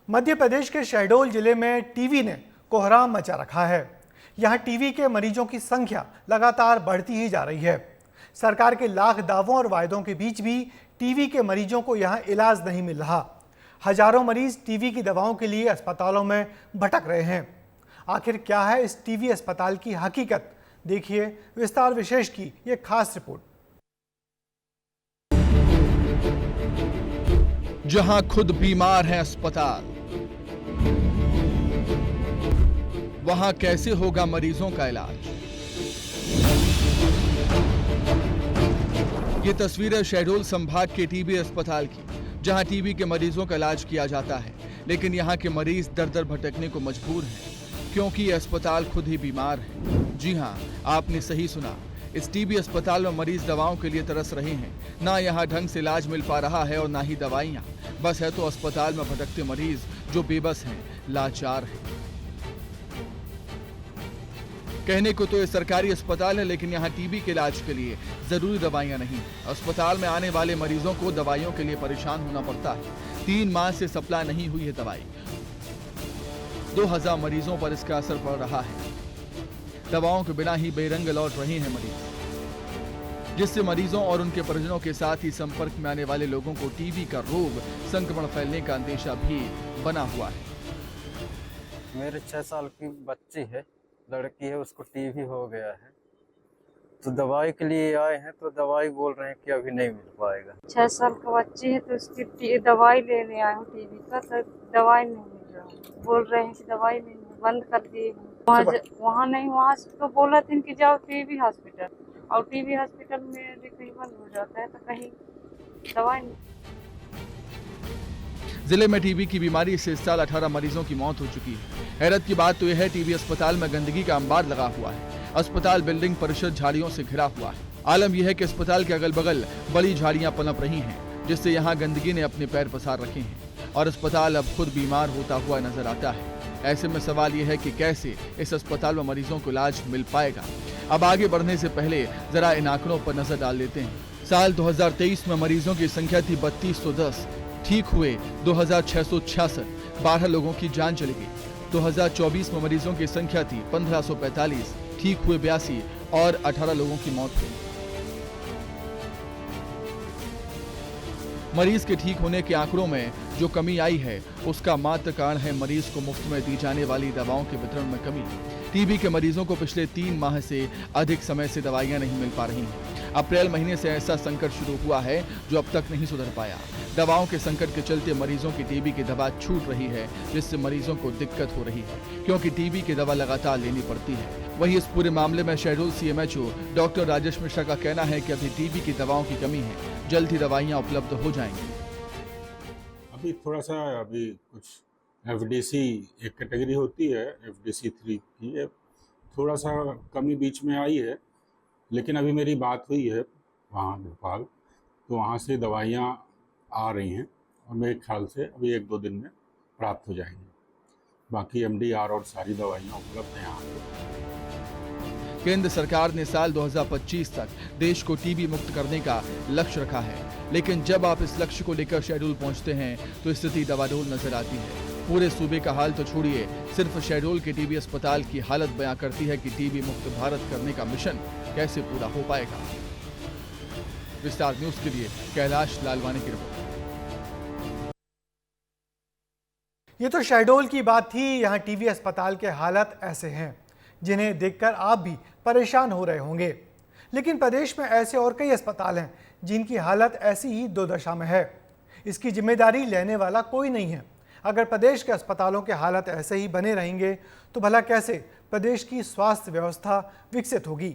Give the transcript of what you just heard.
मध्य प्रदेश के शहडोल जिले में टीबी ने कोहराम मचा रखा है। यहाँ टीबी के मरीजों की संख्या लगातार बढ़ती ही जा रही है। सरकार के लाख दावों और वायदों के बीच भी टीबी के मरीजों को यहाँ इलाज नहीं मिल रहा। हजारों मरीज टीबी की दवाओं के लिए अस्पतालों में भटक रहे हैं। आखिर क्या है इस टीबी अस्पताल की हकीकत, देखिए विस्तार विशेष की ये खास रिपोर्ट। जहां खुद बीमार है अस्पताल, वहां कैसे होगा मरीजों का इलाज। ये तस्वीर है शहडोल संभाग के टीबी अस्पताल की, जहां टीबी के मरीजों का इलाज किया जाता है। लेकिन यहां के मरीज दर दर भटकने को मजबूर हैं, क्योंकि ये अस्पताल खुद ही बीमार है। जी हां, आपने सही सुना। इस टीबी अस्पताल में मरीज दवाओं के लिए तरस रहे हैं। ना यहाँ ढंग से इलाज मिल पा रहा है और ना ही दवाइयाँ। बस है तो अस्पताल में भटकते मरीज जो बेबस हैं, लाचार हैं। कहने को तो ये सरकारी अस्पताल है, लेकिन यहाँ टीबी के इलाज के लिए जरूरी दवाइयाँ नहीं। अस्पताल में आने वाले मरीजों को दवाइयों के लिए परेशान होना पड़ता है। 3 माह से सप्लाई नहीं हुई है दवाई। 2000 मरीजों पर इसका असर पड़ रहा है। दवाओं के बिना ही बेरंग लौट रहे हैं मरीज, जिससे मरीजों और उनके परिजनों के साथ ही संपर्क में आने वाले लोगों को टीबी का रोग संक्रमण फैलने का अंदेशा भी बना हुआ है। मेरे 6 साल की बच्ची है, लड़की है, उसको टीबी हो गया है। तो दवाई के लिए आए हैं, तो दवाई बोल रहे हैं कि अभी नहीं मिल पाएगा। 6 साल का बच्ची है, तो उसकी दवाई लेने आए हूँ टीबी का, तो दवाई नहीं मिल रहा। बोल रहे हैं कि दवाई नहीं, बंद कर दिए। वहाँ नहीं, वहाँ तो बोला था कि जाओ टीबी हॉस्पिटल, और टीबी हॉस्पिटल में कहीं बंद हो जाता है, तो कहीं दवाई नहीं। जिले में टीबी की बीमारी से इस साल 18 मरीजों की मौत हो चुकी है। हैरत की बात तो यह है, टीबी अस्पताल में गंदगी का अंबार लगा हुआ है। अस्पताल बिल्डिंग परिषद झाड़ियों से घिरा हुआ है। आलम यह है कि अस्पताल के अगल बगल बड़ी झाड़ियां पनप रही हैं, जिससे यहाँ गंदगी ने अपने पैर पसार रखे हैं और अस्पताल अब खुद बीमार होता हुआ नजर आता है। ऐसे में सवाल यह है कि कैसे इस अस्पताल में मरीजों को इलाज मिल पाएगा। अब आगे बढ़ने से पहले जरा इन आंकड़ों पर नजर डाल लेते हैं। साल 2023 में मरीजों की संख्या थी 3210, ठीक हुए 2666, 12 लोगों की जान चली गई। 2024 में मरीजों की संख्या थी 1545, ठीक हुए 82 और 18 लोगों की मौत हुई। मरीज के ठीक होने के आंकड़ों में जो कमी आई है, उसका मात्र कारण है मरीज को मुफ्त में दी जाने वाली दवाओं के वितरण में कमी। टीबी के मरीजों को पिछले 3 माह से अधिक समय से दवाइयां नहीं मिल पा रही हैं। अप्रैल महीने से ऐसा संकट शुरू हुआ है जो अब तक नहीं सुधर पाया। दवाओं के संकट के चलते मरीजों की टीबी की दवा छूट रही है, जिससे मरीजों को दिक्कत हो रही है, क्योंकि टीबी की दवा लगातार लेनी पड़ती है। वहीं इस पूरे मामले में शहडोल सीएमएचओ डॉक्टर राजेश मिश्रा का कहना है कि अभी टीबी की दवाओं की कमी है, जल्द ही दवाइयाँ उपलब्ध हो जाएंगी। अभी थोड़ा सा कुछ एफडीसी एक कैटेगरी होती है, एफडीसी 3 की है, थोड़ा सा कमी बीच में आई है। लेकिन अभी मेरी बात हुई है वहाँ भोपाल, तो वहाँ से दवाइयाँ आ रही हैं और मेरे ख्याल से अभी 1-2 दिन में प्राप्त हो जाएंगी। बाकी एमडीआर और सारी दवाइयाँ उपलब्ध हैं यहाँ पे। केंद्र सरकार ने साल 2025 तक देश को टीबी मुक्त करने का लक्ष्य रखा है, लेकिन जब आप इस लक्ष्य को लेकर शहडोल पहुंचते हैं तो स्थिति डवाडोल नजर आती है। पूरे सूबे का हाल तो छोड़िए, सिर्फ शहडोल के टीबी अस्पताल की हालत बयां करती है कि टीबी मुक्त भारत करने का मिशन कैसे पूरा हो पाएगा। विस्तार न्यूज के लिए कैलाश लालवानी की रिपोर्ट। ये तो शहडोल की बात थी। यहाँ टीबी अस्पताल के हालत ऐसे हैं जिन्हें देखकर आप भी परेशान हो रहे होंगे। लेकिन प्रदेश में ऐसे और कई अस्पताल हैं जिनकी हालत ऐसी ही दुर्दशा में है। इसकी जिम्मेदारी लेने वाला कोई नहीं है। अगर प्रदेश के अस्पतालों के हालत ऐसे ही बने रहेंगे तो भला कैसे प्रदेश की स्वास्थ्य व्यवस्था विकसित होगी।